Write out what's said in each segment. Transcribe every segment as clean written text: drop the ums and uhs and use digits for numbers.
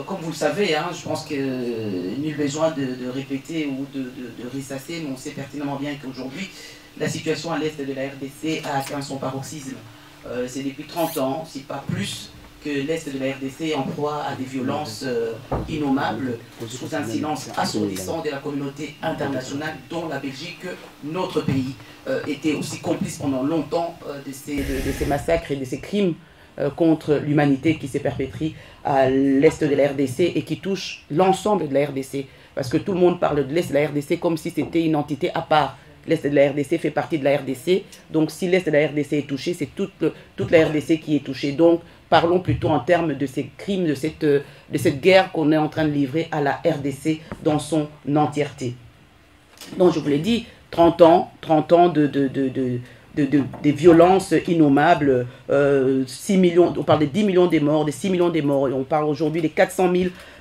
comme vous le savez, hein, je pense que nul besoin de répéter ou de ressasser, mais on sait pertinemment bien qu'aujourd'hui, la situation à l'est de la RDC a atteint son paroxysme. C'est depuis 30 ans, si pas plus, que l'est de la RDC est en proie à des violences innommables, sous un silence assourdissant de la communauté internationale, dont la Belgique, notre pays, était aussi complice pendant longtemps de ces massacres et de ces crimes contre l'humanité qui s'est perpétrée à l'est de la RDC et qui touche l'ensemble de la RDC. Parce que tout le monde parle de l'est de la RDC comme si c'était une entité à part. L'est de la RDC fait partie de la RDC. Donc si l'est de la RDC est touché, c'est toute la RDC qui est touchée. Donc parlons plutôt en termes de ces crimes, de cette guerre qu'on est en train de livrer à la RDC dans son entièreté. Donc je vous l'ai dit, 30 ans des violences innommables, 6 millions, on parle des 10 millions des morts, des 6 millions des morts, et on parle aujourd'hui des 400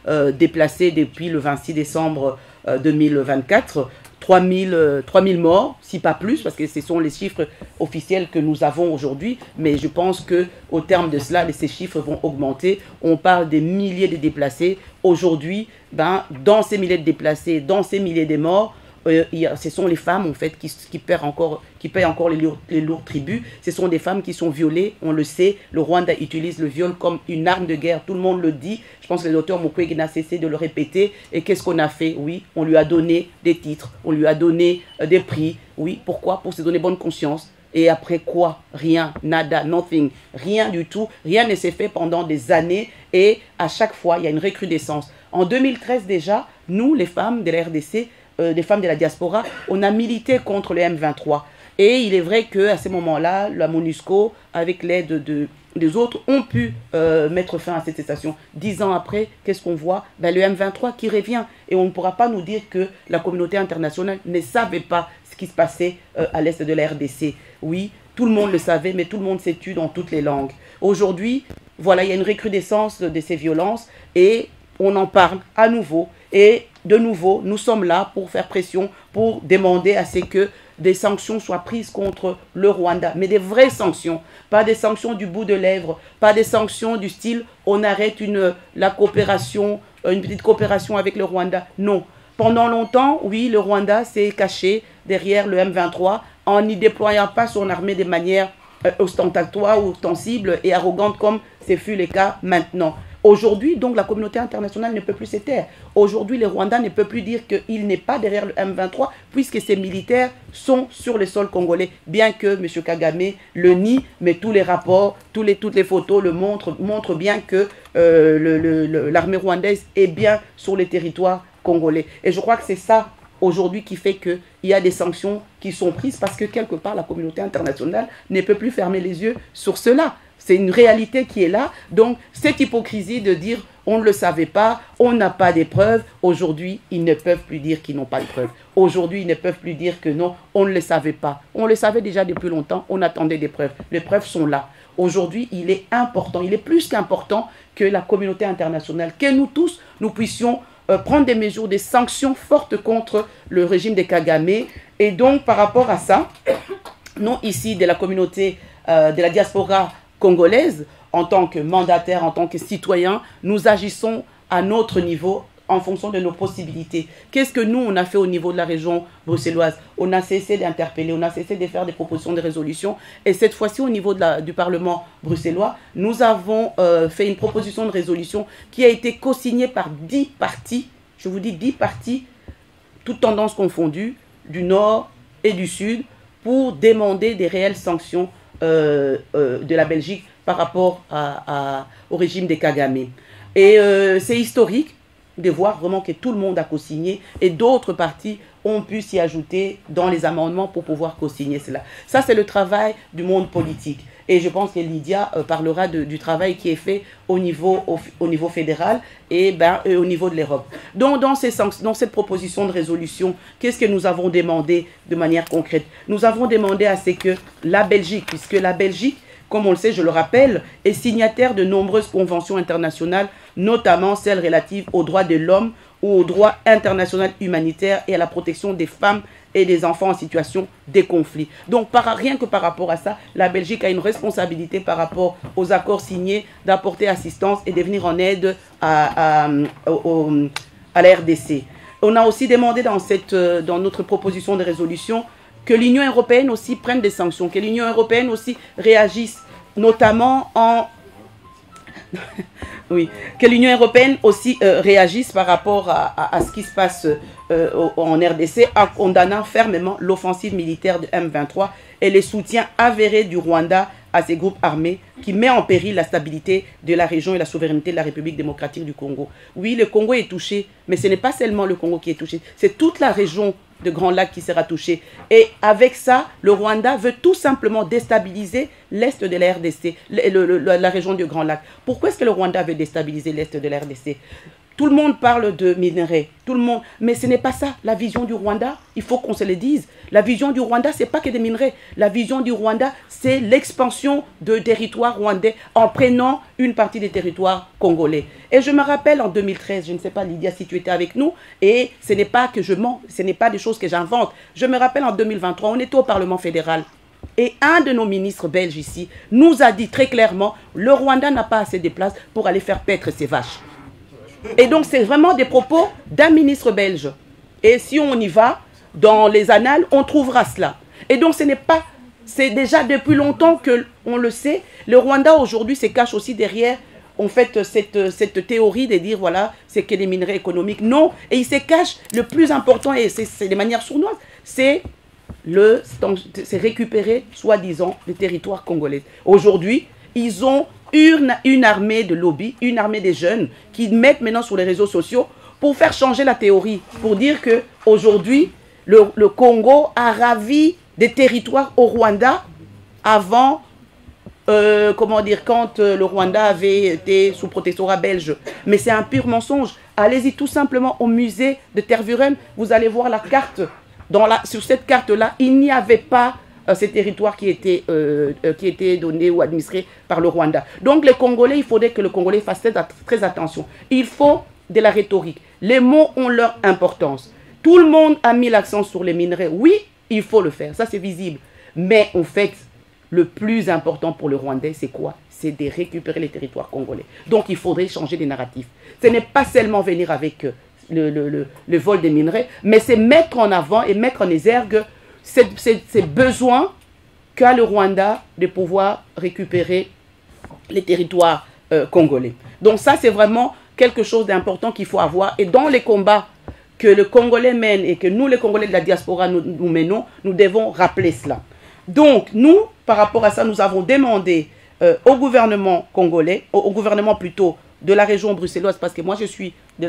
000 déplacés depuis le 26 décembre 2024, 3 000 morts, si pas plus, parce que ce sont les chiffres officiels que nous avons aujourd'hui, mais je pense qu'au terme de cela, ces chiffres vont augmenter. On parle des milliers de déplacés. Aujourd'hui, dans ces milliers de déplacés, dans ces milliers de morts, ce sont les femmes en fait qui paient encore les lourds tributs. Ce sont des femmes qui sont violées, on le sait. Le Rwanda utilise le viol comme une arme de guerre, tout le monde le dit. Je pense que le docteur Mukwege n'a cessé de le répéter. Et qu'est-ce qu'on a fait? Oui, on lui a donné des titres, on lui a donné des prix. Oui, pourquoi? Pour se donner bonne conscience. Et après quoi? Rien, nada, nothing, rien du tout. Rien ne s'est fait pendant des années et à chaque fois, il y a une recrudescence. En 2013 déjà, nous, les femmes de la RDC, des femmes de la diaspora, on a milité contre le M23. Et il est vrai qu'à ce moment-là, la MONUSCO, avec l'aide des autres, ont pu mettre fin à cette cessation. 10 ans après, qu'est-ce qu'on voit? Le M23 qui revient. Et on ne pourra pas nous dire que la communauté internationale ne savait pas ce qui se passait à l'est de la RDC. Oui, tout le monde le savait, mais tout le monde s'est tu dans toutes les langues. Aujourd'hui, voilà, il y a une recrudescence de ces violences et on en parle à nouveau. Et de nouveau, nous sommes là pour faire pression, pour demander à ce que des sanctions soient prises contre le Rwanda. Mais des vraies sanctions, pas des sanctions du bout de lèvres, pas des sanctions du style on arrête la coopération, une petite coopération avec le Rwanda. Non. Pendant longtemps, oui, le Rwanda s'est caché derrière le M23 en n'y déployant pas son armée de manière ostentatoire, ostensible et arrogante comme ce fut le cas maintenant. Aujourd'hui, donc, la communauté internationale ne peut plus se taire. Aujourd'hui, le Rwanda ne peut plus dire qu'il n'est pas derrière le M23 puisque ses militaires sont sur le sol congolais. Bien que M. Kagame le nie, mais tous les rapports, toutes les photos le montrent bien que l'armée rwandaise est bien sur les territoires congolais. Et je crois que c'est ça aujourd'hui qui fait qu'il y a des sanctions qui sont prises parce que quelque part la communauté internationale ne peut plus fermer les yeux sur cela. C'est une réalité qui est là. Donc cette hypocrisie de dire on ne le savait pas, on n'a pas des preuves, aujourd'hui ils ne peuvent plus dire qu'ils n'ont pas de preuves. Aujourd'hui ils ne peuvent plus dire que non, on ne le savait pas. On le savait déjà depuis longtemps, on attendait des preuves. Les preuves sont là. Aujourd'hui il est important, il est plus qu'important que la communauté internationale, que nous tous, nous puissions prendre des mesures, des sanctions fortes contre le régime de Kagame. Et donc, par rapport à ça, nous, ici, de la communauté de la diaspora congolaise, en tant que mandataires, en tant que citoyens, nous agissons à notre niveau en fonction de nos possibilités. Qu'est-ce que nous, on a fait au niveau de la région bruxelloise? On a cessé d'interpeller, on a cessé de faire des propositions de résolution. Et cette fois-ci, au niveau du Parlement bruxellois, nous avons fait une proposition de résolution qui a été co-signée par 10 partis, je vous dis 10 partis, toutes tendances confondues, du Nord et du Sud, pour demander des réelles sanctions de la Belgique par rapport au régime des Kagame. Et c'est historique de voir vraiment que tout le monde a co-signé et d'autres partis ont pu s'y ajouter dans les amendements pour pouvoir co-signer cela. Ça, c'est le travail du monde politique. Et je pense que Lydia parlera du travail qui est fait au niveau fédéral et au niveau de l'Europe. Donc, dans cette proposition de résolution, qu'est-ce que nous avons demandé de manière concrète? Nous avons demandé à ce que la Belgique, puisque la Belgique, comme on le sait, je le rappelle, est signataire de nombreuses conventions internationales, notamment celles relatives aux droits de l'homme ou au droit international humanitaire et à la protection des femmes et des enfants en situation de conflit. Donc, rien que par rapport à ça, la Belgique a une responsabilité par rapport aux accords signés d'apporter assistance et de venir en aide à la RDC. On a aussi demandé dans notre proposition de résolution que l'Union européenne aussi prenne des sanctions, que l'Union européenne aussi réagisse, notamment en... oui, que l'Union européenne aussi réagisse par rapport à ce qui se passe en RDC, en condamnant fermement l'offensive militaire de M23 et les soutiens avérés du Rwanda à ces groupes armés qui met en péril la stabilité de la région et la souveraineté de la République démocratique du Congo. Oui, le Congo est touché, mais ce n'est pas seulement le Congo qui est touché, c'est toute la région de Grand Lac qui sera touchée. Et avec ça, le Rwanda veut tout simplement déstabiliser l'est de la RDC, la région du Grand Lac. Pourquoi est-ce que le Rwanda veut déstabiliser l'est de la RDC? Tout le monde parle de minerais, tout le monde, mais ce n'est pas ça la vision du Rwanda. Il faut qu'on se le dise. La vision du Rwanda, c'est pas que des minerais. La vision du Rwanda, c'est l'expansion de territoires rwandais en prenant une partie des territoires congolais. Et je me rappelle en 2013, je ne sais pas Lydia si tu étais avec nous, et ce n'est pas que je mens, ce n'est pas des choses que j'invente. Je me rappelle en 2023, on était au Parlement fédéral. Et un de nos ministres belges ici nous a dit très clairement, le Rwanda n'a pas assez de place pour aller faire paître ses vaches. Et donc, c'est vraiment des propos d'un ministre belge. Et si on y va, dans les annales, on trouvera cela. Et donc, ce n'est pas... C'est déjà depuis longtemps qu'on le sait. Le Rwanda, aujourd'hui, se cache aussi derrière, en fait, cette théorie de dire, voilà, c'est que les minerais économiques. Non, et il se cache, le plus important, et c'est de manière sournoise, c'est récupérer, soi-disant, les territoires congolais. Aujourd'hui, ils ont une armée de lobby, une armée des jeunes qui mettent maintenant sur les réseaux sociaux pour faire changer la théorie, pour dire qu'aujourd'hui, le Congo a ravi des territoires au Rwanda avant, comment dire, quand le Rwanda avait été sous protectorat belge. Mais c'est un pur mensonge. Allez-y tout simplement au musée de Tervuren, vous allez voir la carte. Sur cette carte-là, il n'y avait pas ces territoires qui étaient donnés ou administrés par le Rwanda. Donc les Congolais, il faudrait que le Congolais fasse très attention. Il faut de la rhétorique. Les mots ont leur importance. Tout le monde a mis l'accent sur les minerais. Oui, il faut le faire, ça c'est visible. Mais en fait, le plus important pour le Rwandais, c'est quoi? C'est de récupérer les territoires congolais. Donc il faudrait changer les narratifs. Ce n'est pas seulement venir avec le vol des minerais, mais c'est mettre en avant et mettre en exergue ces besoins qu'a le Rwanda de pouvoir récupérer les territoires congolais. Donc ça, c'est vraiment quelque chose d'important qu'il faut avoir. Et dans les combats que le Congolais mène et que nous, les Congolais de la diaspora, nous menons, nous devons rappeler cela. Donc, nous, par rapport à ça, nous avons demandé au gouvernement congolais, au gouvernement plutôt de la région bruxelloise, parce que moi je suis de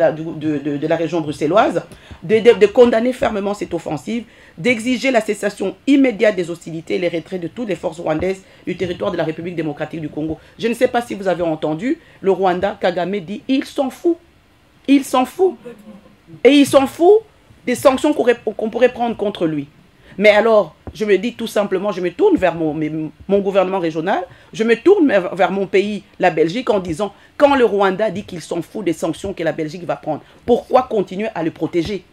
la région bruxelloise, de condamner fermement cette offensive, d'exiger la cessation immédiate des hostilités et les retraits de toutes les forces rwandaises du territoire de la République démocratique du Congo. Je ne sais pas si vous avez entendu, le Rwanda, Kagame dit, il s'en fout. Il s'en fout. Et il s'en fout des sanctions qu'on pourrait prendre contre lui. Mais alors, je me dis tout simplement, je me tourne vers mon gouvernement régional, je me tourne vers mon pays, la Belgique, en disant, quand le Rwanda dit qu'il s'en fout des sanctions que la Belgique va prendre, pourquoi continuer à le protéger?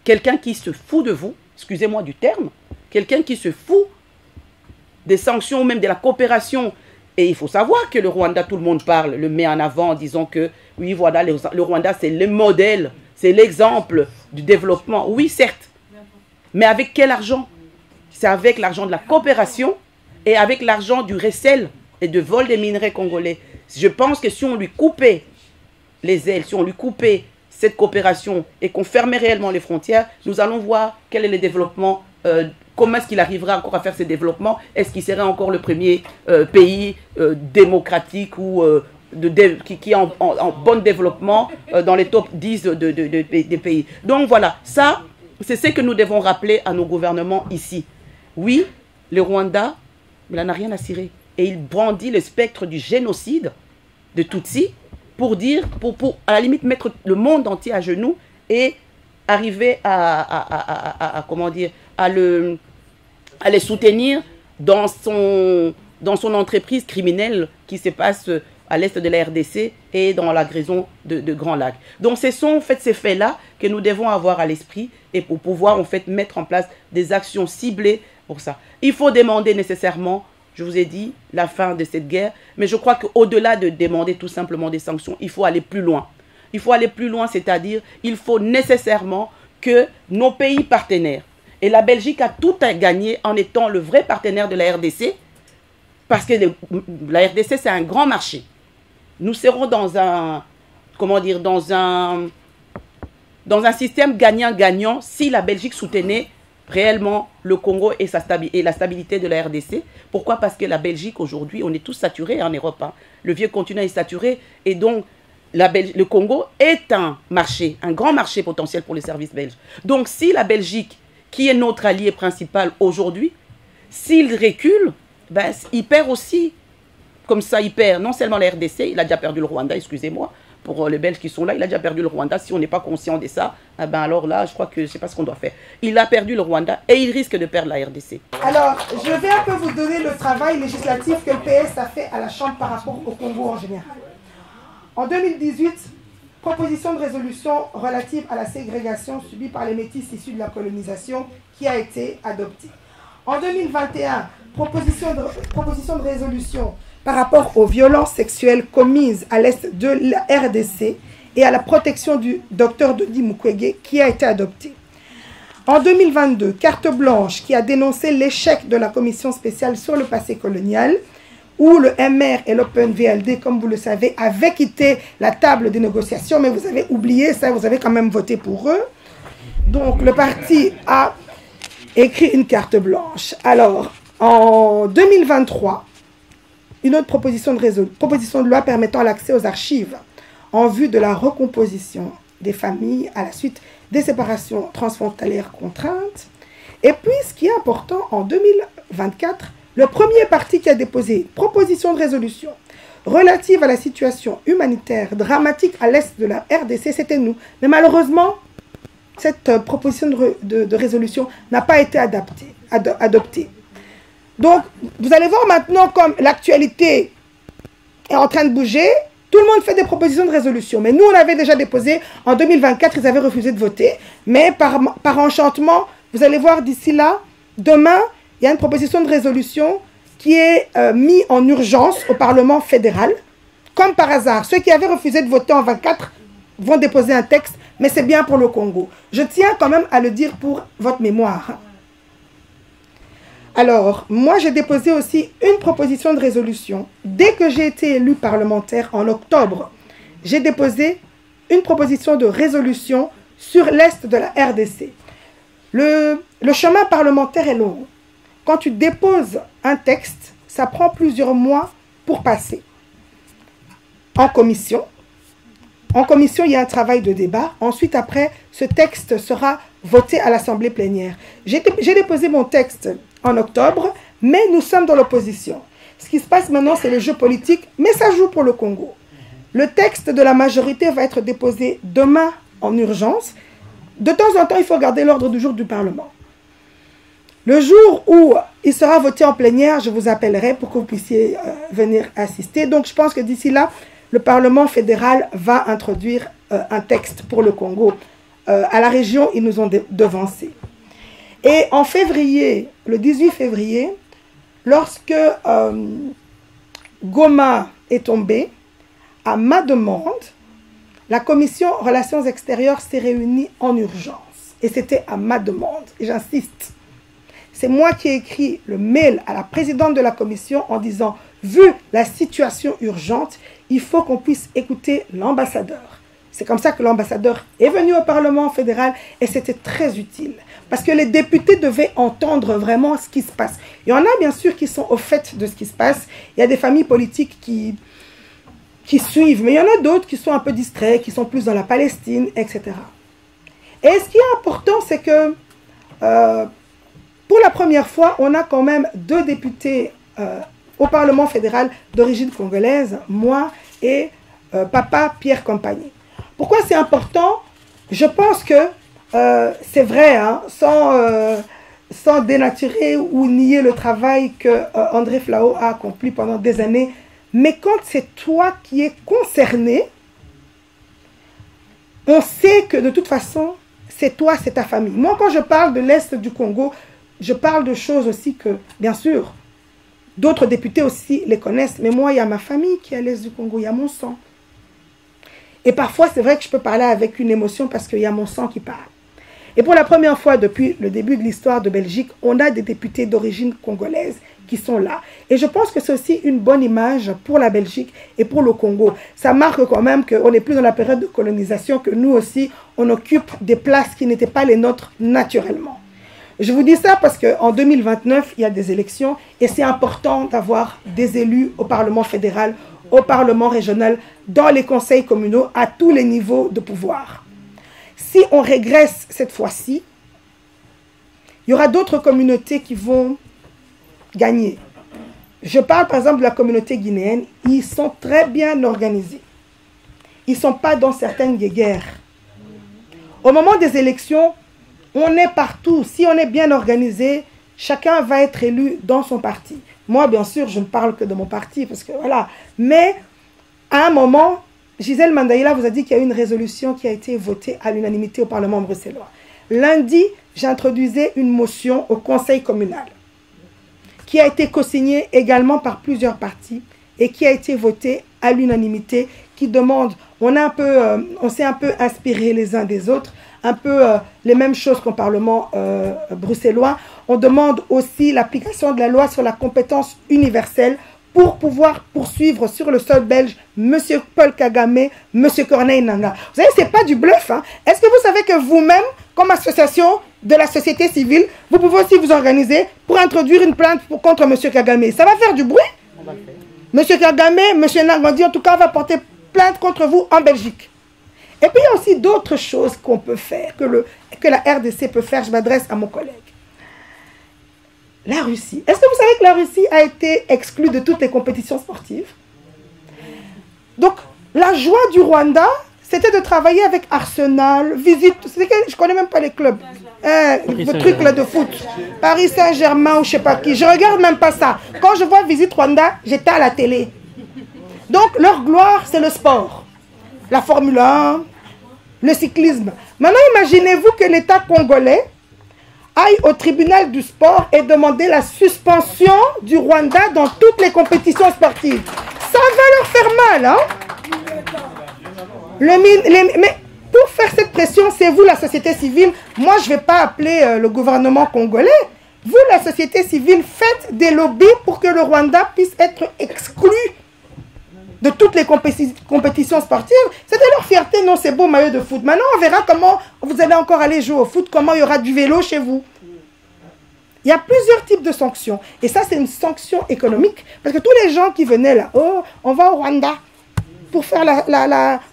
Quelqu'un qui se fout de vous, excusez-moi du terme, quelqu'un qui se fout des sanctions, même de la coopération. Et il faut savoir que le Rwanda, tout le monde parle, le met en avant en disant que, oui, voilà, le Rwanda, c'est le modèle, c'est l'exemple du développement. Oui, certes, mais avec quel argent? C'est avec l'argent de la coopération et avec l'argent du recel et de vol des minerais congolais. Je pense que si on lui coupait les ailes, si on lui coupait cette coopération et qu'on fermait réellement les frontières, nous allons voir quel est le développement, comment est-ce qu'il arrivera encore à faire ce développement. Est-ce qu'il serait encore le premier pays démocratique ou qui est en bon développement dans les top 10 des pays. Donc voilà, ça, c'est ce que nous devons rappeler à nos gouvernements ici. Oui, le Rwanda, il n'en a rien à cirer. Et il brandit le spectre du génocide de Tutsi pour dire, pour à la limite mettre le monde entier à genoux et arriver comment dire, à les soutenir dans son entreprise criminelle qui se passe à l'est de la RDC et dans la gréson de Grand Lac. Donc ce sont en fait ces faits-là que nous devons avoir à l'esprit et pour pouvoir en fait mettre en place des actions ciblées pour ça. Il faut demander nécessairement, je vous ai dit, la fin de cette guerre, mais je crois qu'au-delà de demander tout simplement des sanctions, il faut aller plus loin. Il faut aller plus loin, c'est-à-dire il faut nécessairement que nos pays partenaires, et la Belgique a tout à gagner en étant le vrai partenaire de la RDC, parce que la RDC c'est un grand marché. Nous serons dans un, comment dire, dans un système gagnant-gagnant si la Belgique soutenait réellement le Congo et la stabilité de la RDC. Pourquoi? Parce que la Belgique aujourd'hui, on est tous saturés en Europe. Hein. Le vieux continent est saturé et donc le Congo est un marché, un grand marché potentiel pour les services belges. Donc si la Belgique, qui est notre allié principal aujourd'hui, s'il recule, ben, il perd aussi. Comme ça, il perd non seulement la RDC, il a déjà perdu le Rwanda, excusez-moi, pour les Belges qui sont là, il a déjà perdu le Rwanda. Si on n'est pas conscient de ça, eh ben alors là, je crois que je ne sais pas ce qu'on doit faire. Il a perdu le Rwanda et il risque de perdre la RDC. Alors, je vais un peu vous donner le travail législatif que le PS a fait à la Chambre par rapport au Congo en général. En 2018, proposition de résolution relative à la ségrégation subie par les métis issus de la colonisation qui a été adoptée. En 2021, proposition de résolution par rapport aux violences sexuelles commises à l'est de la RDC et à la protection du docteur Denis Mukwege qui a été adoptée. En 2022, carte blanche qui a dénoncé l'échec de la commission spéciale sur le passé colonial, où le MR et l'OpenVLD, comme vous le savez, avaient quitté la table des négociations, mais vous avez oublié ça, vous avez quand même voté pour eux. Donc le parti a écrit une carte blanche. Alors, en 2023, une autre proposition de loi permettant l'accès aux archives en vue de la recomposition des familles à la suite des séparations transfrontalières contraintes. Et puis, ce qui est important, en 2024, le premier parti qui a déposé une proposition de résolution relative à la situation humanitaire dramatique à l'est de la RDC, c'était nous. Mais malheureusement, cette proposition de résolution n'a pas été adoptée. Donc, vous allez voir maintenant comme l'actualité est en train de bouger, tout le monde fait des propositions de résolution. Mais nous, on avait déjà déposé en 2024, ils avaient refusé de voter. Mais par enchantement, vous allez voir d'ici là, demain, il y a une proposition de résolution qui est mise en urgence au Parlement fédéral. Comme par hasard, ceux qui avaient refusé de voter en 24 vont déposer un texte, mais c'est bien pour le Congo. Je tiens quand même à le dire pour votre mémoire. Alors, moi, j'ai déposé aussi une proposition de résolution. Dès que j'ai été élu parlementaire en octobre, j'ai déposé une proposition de résolution sur l'est de la RDC. Le chemin parlementaire est long. Quand tu déposes un texte, ça prend plusieurs mois pour passer. En commission, il y a un travail de débat. Ensuite, après, ce texte sera voté à l'Assemblée plénière. J'ai déposé mon texte en octobre, mais nous sommes dans l'opposition. Ce qui se passe maintenant, c'est le jeu politique, mais ça joue pour le Congo. Le texte de la majorité va être déposé demain en urgence. De temps en temps, il faut garder l'ordre du jour du Parlement. Le jour où il sera voté en plénière, je vous appellerai pour que vous puissiez venir assister. Donc, je pense que d'ici là, le Parlement fédéral va introduire un texte pour le Congo. À la région, ils nous ont devancés. Et en février, le 18 février, lorsque Goma est tombé, à ma demande, la commission Relations extérieures s'est réunie en urgence. Et c'était à ma demande, et j'insiste. C'est moi qui ai écrit le mail à la présidente de la commission en disant, vu la situation urgente, il faut qu'on puisse écouter l'ambassadeur. C'est comme ça que l'ambassadeur est venu au Parlement fédéral et c'était très utile. Parce que les députés devaient entendre vraiment ce qui se passe. Il y en a bien sûr qui sont au fait de ce qui se passe. Il y a des familles politiques qui suivent, mais il y en a d'autres qui sont un peu distraits, qui sont plus dans la Palestine, etc. Et ce qui est important, c'est que pour la première fois, on a quand même 2 députés au Parlement fédéral d'origine congolaise, moi et papa Pierre Compagnie. Pourquoi c'est important? Je pense que c'est vrai, hein, sans dénaturer ou nier le travail que André Flao a accompli pendant des années, Mais quand c'est toi qui es concerné, on sait que de toute façon, c'est toi, c'est ta famille. Moi, quand je parle de l'Est du Congo, je parle de choses aussi que, bien sûr, d'autres députés aussi les connaissent. Mais moi, il y a ma famille qui est à l'Est du Congo, il y a mon sang. Et parfois, c'est vrai que je peux parler avec une émotion parce qu'il y a mon sang qui parle. Et pour la première fois depuis le début de l'histoire de Belgique, on a des députés d'origine congolaise qui sont là. Et je pense que c'est aussi une bonne image pour la Belgique et pour le Congo. Ça marque quand même qu'on n'est plus dans la période de colonisation, que nous aussi, on occupe des places qui n'étaient pas les nôtres naturellement. Je vous dis ça parce qu'en 2029, il y a des élections et c'est important d'avoir des élus au Parlement fédéral, au Parlement régional, dans les conseils communaux, à tous les niveaux de pouvoir. Si on régresse cette fois-ci, il y aura d'autres communautés qui vont gagner. Je parle par exemple de la communauté guinéenne. Ils sont très bien organisés. Ils ne sont pas dans certaines guerres. Au moment des élections, on est partout. Si on est bien organisé, chacun va être élu dans son parti. Moi, bien sûr, je ne parle que de mon parti, parce que voilà. Mais à un moment, Gisèle Mandaïla vous a dit qu'il y a eu une résolution qui a été votée à l'unanimité au Parlement bruxellois. Lundi, j'introduisais une motion au Conseil communal qui a été co-signée également par plusieurs partis et qui a été votée à l'unanimité, qui demande, on s'est un peu inspiré les uns des autres, un peu les mêmes choses qu'au Parlement bruxellois. On demande aussi l'application de la loi sur la compétence universelle pour pouvoir poursuivre sur le sol belge M. Paul Kagame, M. Corneille Nangaa. Vous savez, ce n'est pas du bluff. Hein? Est-ce que vous savez que vous-même, comme association de la société civile, vous pouvez aussi vous organiser pour introduire une plainte contre M. Kagame? Ça va faire du bruit. M. Kagame, M. Nangaa, en tout cas, va porter plainte contre vous en Belgique. Et puis, il y a aussi d'autres choses qu'on peut faire, que la RDC peut faire. Je m'adresse à mon collègue. La Russie. Est-ce que vous savez que la Russie a été exclue de toutes les compétitions sportives? Donc, la joie du Rwanda, c'était de travailler avec Arsenal, visite, je ne connais même pas les clubs, le truc là de foot, Paris Saint-Germain ou je ne sais pas qui, je ne regarde même pas ça. Quand je vois Visite Rwanda, j'étais à la télé. Donc, leur gloire, c'est le sport. La Formule 1, le cyclisme. Maintenant, imaginez-vous que l'État congolais aille au tribunal du sport et demander la suspension du Rwanda dans toutes les compétitions sportives. Ça va leur faire mal, hein? Mais pour faire cette pression, c'est vous, la société civile. Moi, je ne vais pas appeler le gouvernement congolais. Vous, la société civile, faites des lobbies pour que le Rwanda puisse être exclu de toutes les compétitions sportives. C'était leur fierté, non, c'est beau maillot de foot. Maintenant, on verra comment vous allez encore aller jouer au foot, comment il y aura du vélo chez vous. Il y a plusieurs types de sanctions. Et ça, c'est une sanction économique. Parce que tous les gens qui venaient là, oh, on va au Rwanda pour faire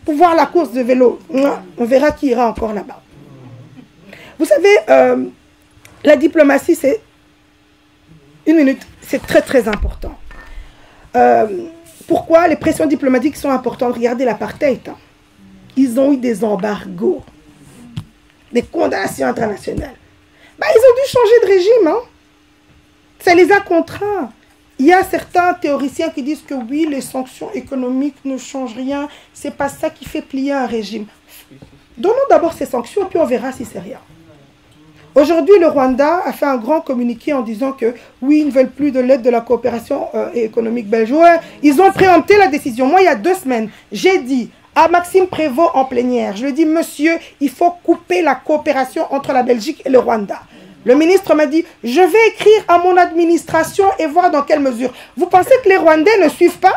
pour voir la course de vélo. On verra qui ira encore là-bas. Vous savez, la diplomatie, c'est une minute, c'est très très important. Pourquoi les pressions diplomatiques sont importantes? Regardez l'apartheid. Hein. Ils ont eu des embargos, des condamnations internationales. Bah, ils ont dû changer de régime. Hein. Ça les a contraints. Il y a certains théoriciens qui disent que oui, les sanctions économiques ne changent rien. Ce n'est pas ça qui fait plier un régime. Donnons d'abord ces sanctions, puis on verra si c'est rien. Aujourd'hui, le Rwanda a fait un grand communiqué en disant que oui, ils ne veulent plus de l'aide de la coopération économique belge. Ouais, ils ont préempté la décision. Moi, il y a 2 semaines, j'ai dit à Maxime Prévost en plénière, je lui ai dit, monsieur, il faut couper la coopération entre la Belgique et le Rwanda. Le ministre m'a dit, je vais écrire à mon administration et voir dans quelle mesure. Vous pensez que les Rwandais ne suivent pas?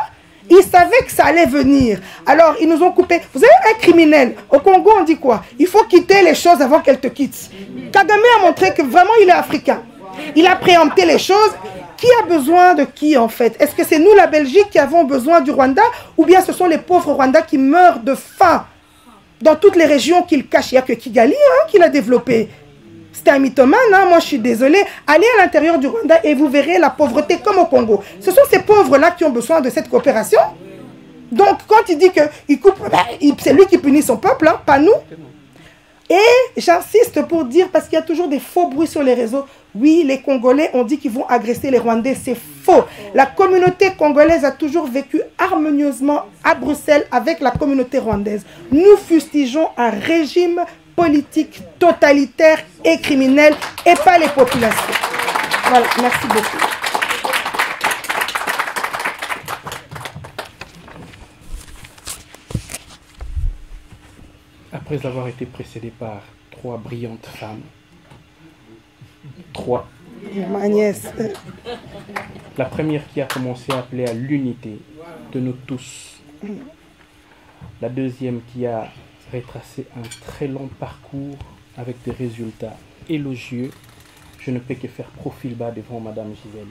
Ils savaient que ça allait venir. Alors, ils nous ont coupé. Vous savez, un criminel, au Congo, on dit quoi? Il faut quitter les choses avant qu'elles te quittent. Kagame a montré que vraiment, il est africain. Il a préempté les choses. Qui a besoin de qui, en fait? Est-ce que c'est nous, la Belgique, qui avons besoin du Rwanda? Ou bien ce sont les pauvres Rwandais qui meurent de faim dans toutes les régions qu'il cache? Il n'y a que Kigali qui l'a développé. C'est un mythomane, hein? Moi je suis désolée. Allez à l'intérieur du Rwanda et vous verrez la pauvreté comme au Congo. Ce sont ces pauvres-là qui ont besoin de cette coopération. Donc quand il dit qu'il coupe, c'est lui qui punit son peuple, hein, pas nous. Et j'insiste pour dire, parce qu'il y a toujours des faux bruits sur les réseaux, Oui, les Congolais ont dit qu'ils vont agresser les Rwandais. C'est faux. La communauté congolaise a toujours vécu harmonieusement à Bruxelles avec la communauté rwandaise. Nous fustigeons un régime politique totalitaire et criminel et pas les populations. Voilà, merci beaucoup. Après avoir été précédé par 3 brillantes femmes, 3. Ma nièce. La première qui a commencé à appeler à l'unité de nous tous. La deuxième qui a retracé un très long parcours avec des résultats élogieux. Je ne peux que faire profil bas devant Madame Gisèle.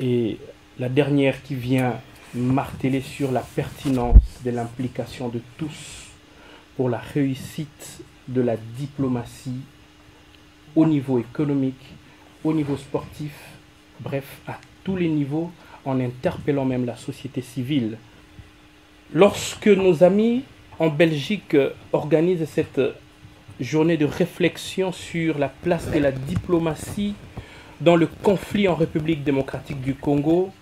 Et la dernière qui vient marteler sur la pertinence de l'implication de tous pour la réussite de la diplomatie au niveau économique, au niveau sportif, bref, à tous les niveaux, en interpellant même la société civile. Lorsque nos amis en Belgique organisent cette journée de réflexion sur la place de la diplomatie dans le conflit en République démocratique du Congo,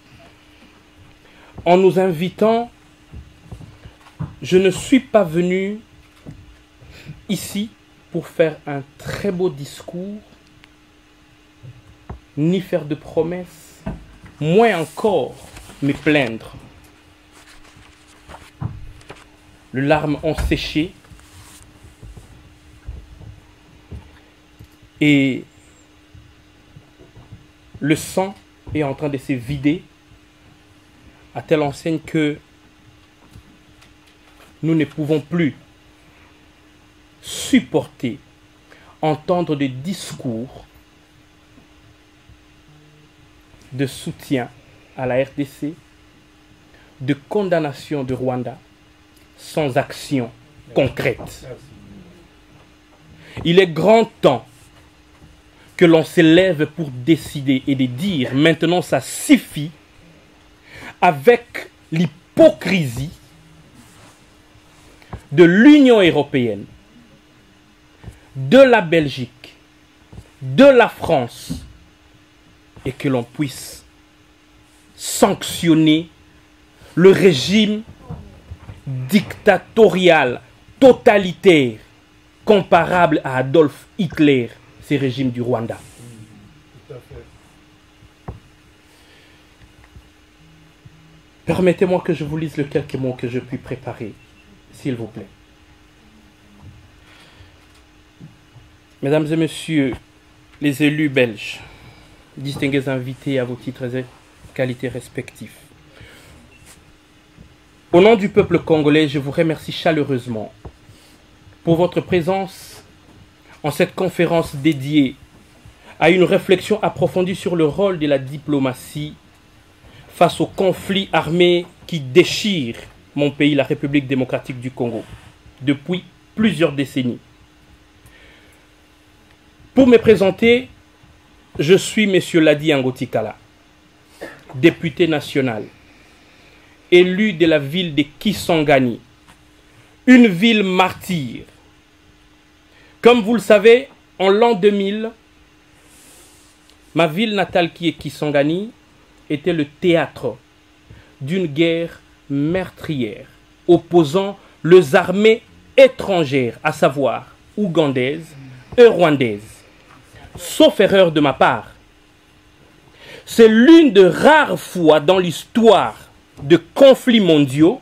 en nous invitant, je ne suis pas venu ici pour faire un très beau discours, ni faire de promesses, moins encore me plaindre. Les larmes ont séché et le sang est en train de se vider à telle enseigne que nous ne pouvons plus supporter, entendre des discours de soutien à la RDC, de condamnation de Rwanda, sans action concrète. Il est grand temps que l'on s'élève pour décider et de dire maintenant ça suffit, avec l'hypocrisie de l'Union européenne, de la Belgique, de la France, et que l'on puisse sanctionner le régime dictatorial, totalitaire, comparable à Adolf Hitler, ce régime du Rwanda. Tout à fait. Permettez-moi que je vous lise les quelques mots que je puis préparer, s'il vous plaît. Mesdames et messieurs, les élus belges, distingués invités à vos titres et qualités respectifs, au nom du peuple congolais, je vous remercie chaleureusement pour votre présence en cette conférence dédiée à une réflexion approfondie sur le rôle de la diplomatie face au conflit armé qui déchire mon pays, la République démocratique du Congo, depuis plusieurs décennies. Pour me présenter, je suis M. Ladi Angotikala, député national, élu de la ville de Kisangani, une ville martyre. Comme vous le savez, en l'an 2000, ma ville natale qui est Kisangani était le théâtre d'une guerre meurtrière opposant les armées étrangères, à savoir ougandaises et rwandaises. Sauf erreur de ma part, c'est l'une des rares fois dans l'histoire de conflits mondiaux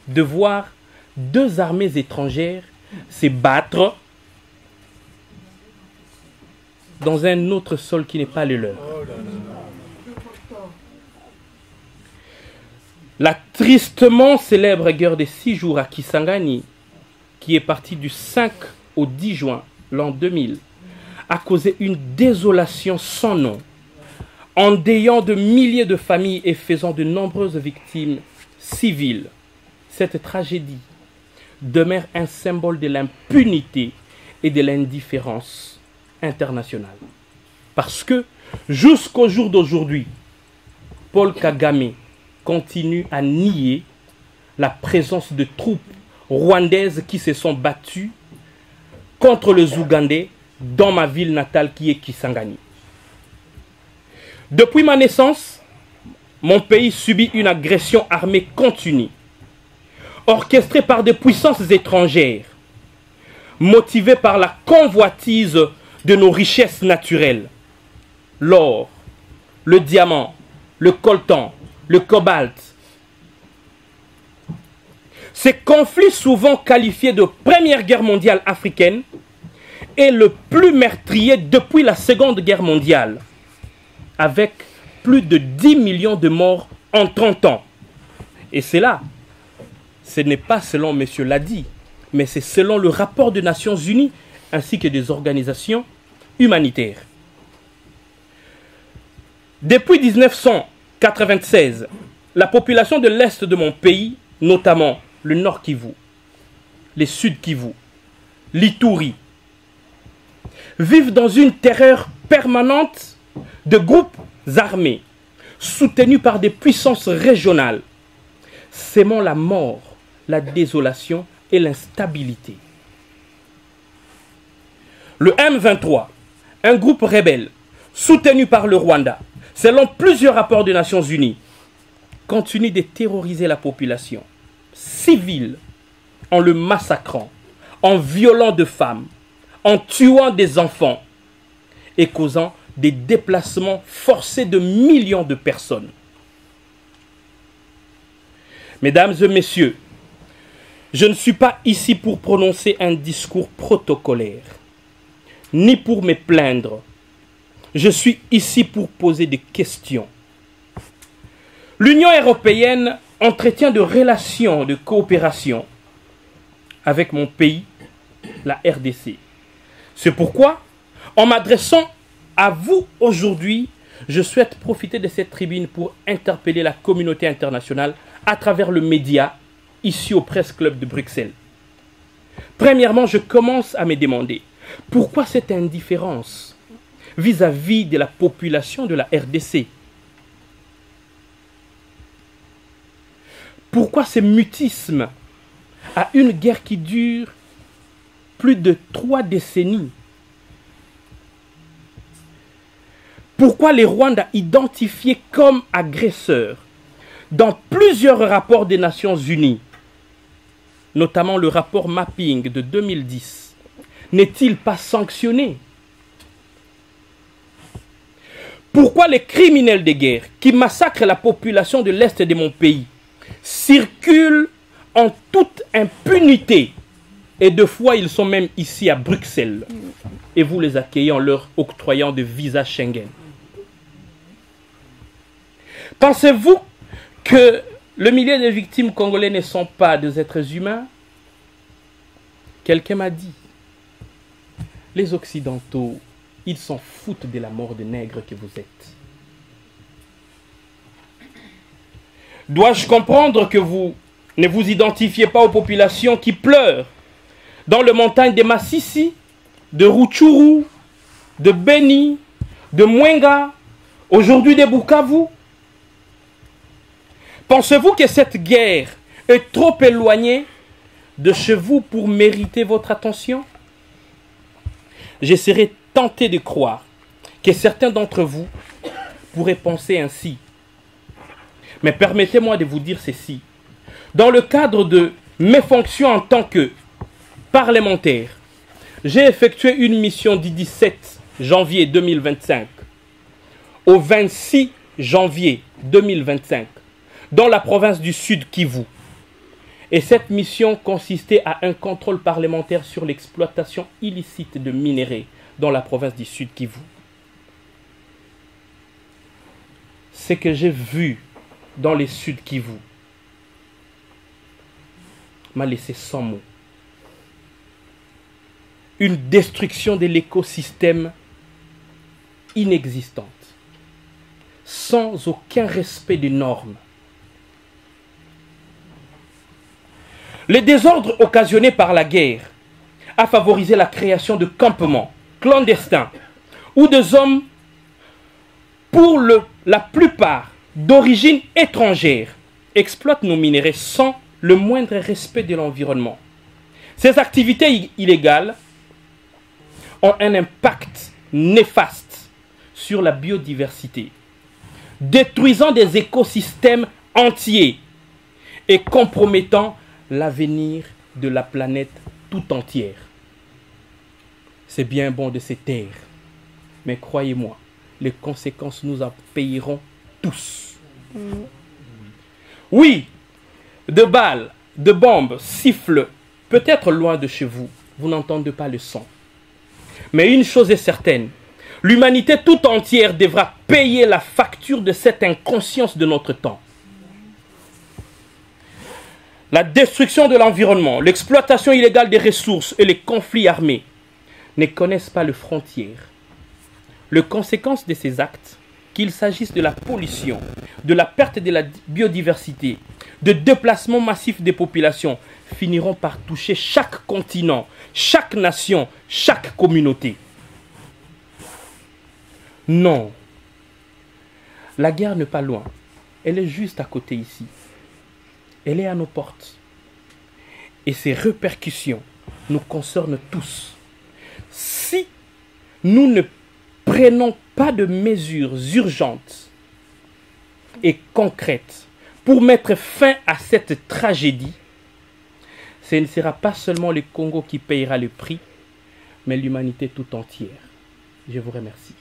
de voir deux armées étrangères se battre dans un autre sol qui n'est pas le leur. La tristement célèbre guerre des 6 jours à Kisangani, qui est partie du 5 au 10 juin l'an 2000, a causé une désolation sans nom, endeuillant de milliers de familles et faisant de nombreuses victimes civiles. Cette tragédie demeure un symbole de l'impunité et de l'indifférence internationale. Parce que jusqu'au jour d'aujourd'hui, Paul Kagame continue à nier la présence de troupes rwandaises qui se sont battues contre les Ougandais dans ma ville natale qui est Kisangani. Depuis ma naissance, mon pays subit une agression armée continue, orchestrée par des puissances étrangères, motivée par la convoitise de nos richesses naturelles, l'or, le diamant, le coltan, le cobalt. Ces conflits souvent qualifiés de Première Guerre mondiale africaine est le plus meurtrier depuis la Seconde Guerre mondiale, avec plus de 10 millions de morts en 30 ans. Et c'est là, ce n'est pas selon M. Ladi, mais c'est selon le rapport des Nations Unies ainsi que des organisations humanitaires. Depuis 1996, la population de l'Est de mon pays, notamment le Nord Kivu, les Sud Kivu, l'Ituri, vivent dans une terreur permanente de groupes armés soutenus par des puissances régionales, sémant la mort, la désolation et l'instabilité. Le M23, un groupe rebelle soutenu par le Rwanda, selon plusieurs rapports des Nations Unies, continue de terroriser la population civile en le massacrant, en violant de femmes, en tuant des enfants et causant des déplacements forcés de millions de personnes. Mesdames et messieurs, je ne suis pas ici pour prononcer un discours protocolaire, ni pour me plaindre. Je suis ici pour poser des questions. L'Union européenne entretient de relations de coopération avec mon pays, la RDC. C'est pourquoi, en m'adressant à vous aujourd'hui, je souhaite profiter de cette tribune pour interpeller la communauté internationale à travers le média, ici au Presse Club de Bruxelles. Premièrement, je commence à me demander pourquoi cette indifférence vis-à-vis de la population de la RDC. Pourquoi ce mutisme à une guerre qui dure plus de 3 décennies? Pourquoi les Rwandais identifiés comme agresseurs dans plusieurs rapports des Nations Unies, notamment le rapport Mapping de 2010, n'est-il pas sanctionné? Pourquoi les criminels de guerre qui massacrent la population de l'Est de mon pays circulent en toute impunité et deux fois ils sont même ici à Bruxelles et vous les accueillez en leur octroyant des visas Schengen? Pensez-vous que le millier de victimes congolais ne sont pas des êtres humains? Quelqu'un m'a dit, les Occidentaux, ils s'en foutent de la mort des nègres que vous êtes. Dois-je comprendre que vous ne vous identifiez pas aux populations qui pleurent dans les montagnes de Massissi, de Rutshuru, de Beni, de Mwenga, aujourd'hui de Bukavu? Pensez-vous que cette guerre est trop éloignée de chez vous pour mériter votre attention? Je serais tenté de croire que certains d'entre vous pourraient penser ainsi. Mais permettez-moi de vous dire ceci. Dans le cadre de mes fonctions en tant que parlementaire, j'ai effectué une mission du 17 janvier 2025 au 26 janvier 2025 dans la province du Sud Kivu. Et cette mission consistait à un contrôle parlementaire sur l'exploitation illicite de minerais dans la province du Sud Kivu. Ce que j'ai vu dans les Sud Kivu m'a laissé sans mots. Une destruction de l'écosystème inexistante, sans aucun respect des normes. Le désordre occasionné par la guerre a favorisé la création de campements clandestins où des hommes, pour la plupart d'origine étrangère, exploitent nos minerais sans le moindre respect de l'environnement. Ces activités illégales ont un impact néfaste sur la biodiversité, détruisant des écosystèmes entiers et compromettant l'avenir de la planète tout entière. C'est bien bon de se taire, mais croyez-moi, les conséquences nous en payerons tous. Oui, de balles, de bombes sifflent, peut-être loin de chez vous, vous n'entendez pas le son. Mais une chose est certaine, l'humanité tout entière devra payer la facture de cette inconscience de notre temps. La destruction de l'environnement, l'exploitation illégale des ressources et les conflits armés ne connaissent pas de frontières. Les conséquences de ces actes, qu'il s'agisse de la pollution, de la perte de la biodiversité, de déplacements massifs des populations, finiront par toucher chaque continent, chaque nation, chaque communauté. Non, la guerre n'est pas loin, elle est juste à côté ici. Elle est à nos portes. Et ses répercussions nous concernent tous. Si nous ne prenons pas de mesures urgentes et concrètes pour mettre fin à cette tragédie, ce ne sera pas seulement le Congo qui payera le prix, mais l'humanité tout entière. Je vous remercie.